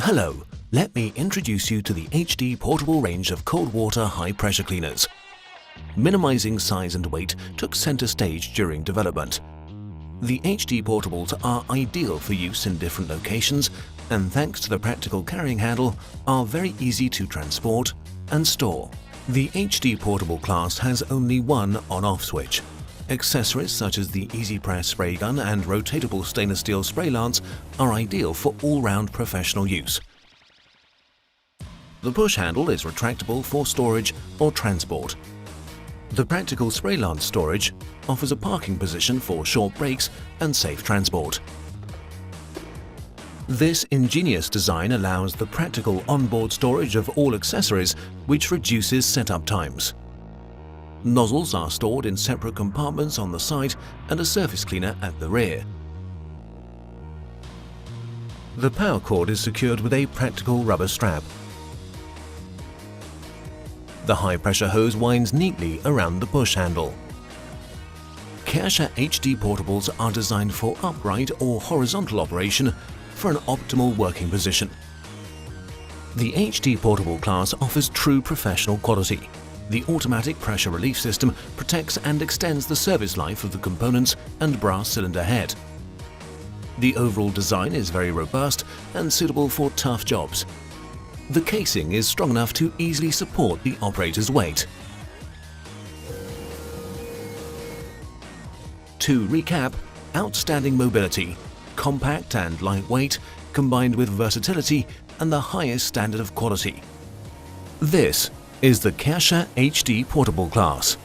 Hello, let me introduce you to the HD portable range of cold water high pressure cleaners. Minimizing size and weight took center stage during development. The HD portables are ideal for use in different locations and, thanks to the practical carrying handle, are very easy to transport and store. The HD portable class has only one on-off switch. Accessories such as the Easy Press spray gun and rotatable stainless steel spray lance are ideal for all-round professional use. The push handle is retractable for storage or transport. The practical spray lance storage offers a parking position for short breaks and safe transport. This ingenious design allows the practical onboard storage of all accessories, which reduces setup times. Nozzles are stored in separate compartments on the side and a surface cleaner at the rear. The power cord is secured with a practical rubber strap. The high-pressure hose winds neatly around the push handle. Kärcher HD portables are designed for upright or horizontal operation for an optimal working position. The HD portable class offers true professional quality. The automatic pressure relief system protects and extends the service life of the components and brass cylinder head. The overall design is very robust and suitable for tough jobs. The casing is strong enough to easily support the operator's weight. To recap, outstanding mobility, compact and lightweight, combined with versatility and the highest standard of quality. This is the Kärcher HD portable class.